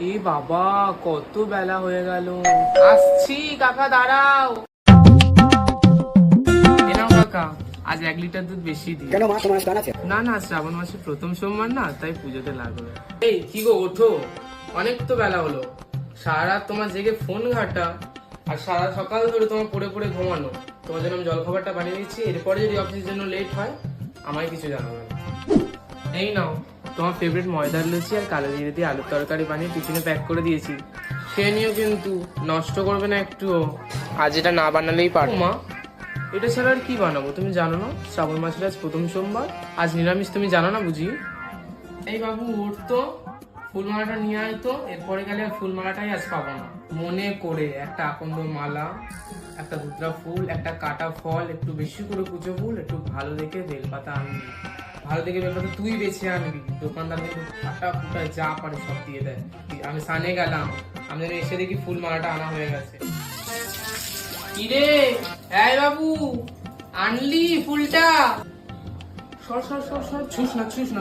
এ বাবা, কত বেলা হয়ে গেল। আসছি কাকা, দাঁড়াও। এ নাও কাকা, আজ 1 লিটার দুধ বেশি দিই। কেন মা, তোমার স্নান আছে? না না, শ্রাবণ মাসের প্রথম সোমবার না, তাই পুজোতে লাগবে। এই কি গো, ওঠো, অনেক তো বেলা হলো। সারা রাত তোমার জেগে ফোন ঘাটা, আর সারা সকাল ধরে তোমার পড়ে পড়ে ঘুমানো। তোমার জন্য আমি জলখাবারটা বানিয়ে দিচ্ছি, এরপরে যদি অফিসের জন্য লেট হয় আমায় কিছু জানাবে না। এই নাও, তোমার ফেভারিট ময়দার লুচি আর কালো জিরে দিয়ে আলুর তরকারি বানিয়ে টিফিনে প্যাক করে দিয়েছি। খেয়ে নিও, কিন্তু নষ্ট করবে না একটুও। আজ এটা না বানালেই পারো। মা, এটা ছাড়া আর কি বানাবো? তুমি জানো না শ্রাবণ মাসের আজ প্রথম সোমবার, আজ নিরামিষ, তুমি জানো না বুঝি? এই বাবু, ওঠ তো, ফুলমালাটা নিয়ে আয় তো, এরপরে গেলে আর ফুলমালাটাই আজ পাবো না। মনে করে একটা আকন্দ মালা, একটা ধুতরা ফুল, একটা কাটা ফল, একটু বেশি করে কুচো ফুল, একটু ভালো দেখে বেলপাতা আনবি। ভালো দেখে বেলপাতা তুই বেছে আনবি, দোকানদার কিন্তু ফাটা ফুটা যা পারে সব দিয়ে দেয়। আমি সানে গেলাম, আমি এসে দেখি ফুলমালাটা আনা হয়ে গেছে। কিরে, এই বাবু, আনলি ফুলটা? সর সর সর সর, ছুস না ছুস না।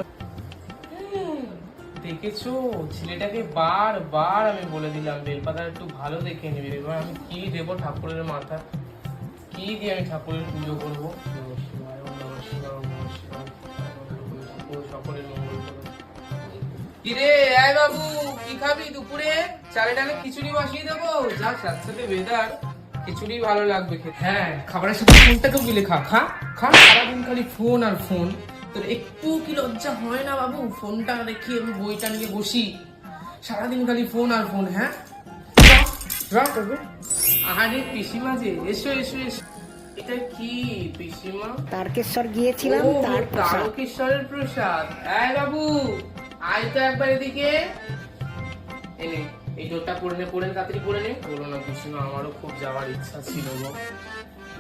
দেখেছো, ছেলেটাকে বারবার আমি বলে দিলাম বেলপাতা একটু ভালো দেখে নিবি। এবার আমি কি দেবো ঠাকুরের মাথা, কি দিয়ে আমি ঠাকুরের পুজো করবো? সকলের মঙ্গল করো। কিরে, এই বাবু, কি খাবি দুপুরে? চালে ডালে খিচুড়ি বসিয়ে দেবো, যা সাথে বেদার খিচুড়ি ভালো লাগবে খেতে। হ্যাঁ, খাবারের সাথে ফোনটাকেও গিলে খা খা খা। সারাদিন খালি ফোন আর ফোন, তোর একটু কি লজ্জা হয় না বাবু? ফোনটা রেখে আমি বইটা নিয়ে বসি, সারাদিন খালি ফোন আর ফোন। হ্যাঁ, আরে পিসিমা যে, এসো এসো এসো। এটা কি পিসিমা? তারকেশ্বর গিয়েছিলাম, তার প্রসাদ। তারকেশ্বরের প্রসাদ। এই বাবু, আয় তো একবার এদিকে। এনে এই ডোরটা পরে নে, পরে তাড়াতাড়ি পরে নে। বলো না পিসিমা, আমারও খুব যাওয়ার ইচ্ছা ছিল গো।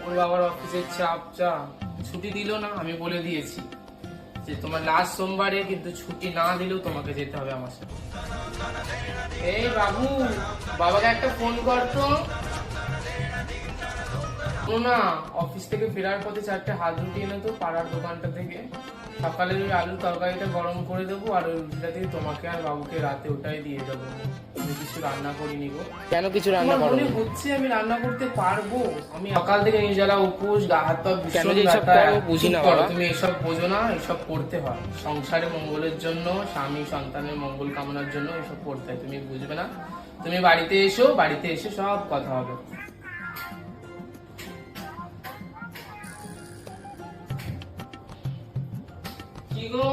ওর বাবার অফিসের চাপ ছুটি দিল না। আমি বলে দিয়েছি যে তোমার লাস্ট সোমবারে কিন্তু ছুটি না দিলেও তোমাকে যেতে হবে আমার সাথে। এই বাবু, বাবাকে একটা ফোন করতো না। অফিস থেকে ফেরার পথে 4টে হাত রুটি এনে তো পাড়ার দোকানটা থেকে। সকালে ওই আলুর তরকারিটা গরম করে দেবো, আর ওই রুটিটা থেকে তোমাকে আর বাবুকে রাতে ওটাই দিয়ে দেবো। আমি কিছু রান্না করিনি গো। কেন কিছু রান্না করো? মনে হচ্ছে আমি রান্না করতে পারবো। আমি সকাল থেকে নির্জলা উপোস, গা হাত পা ভীষণ ব্যথা। বুঝি না বাবা, তুমি এসব বোঝো না। এসব করতে হয় সংসারে মঙ্গলের জন্য, স্বামী সন্তানের মঙ্গল কামনার জন্য এসব করতে হয়। তুমি বুঝবে না। তুমি বাড়িতে এসো, বাড়িতে এসে সব কথা হবে। কি গো,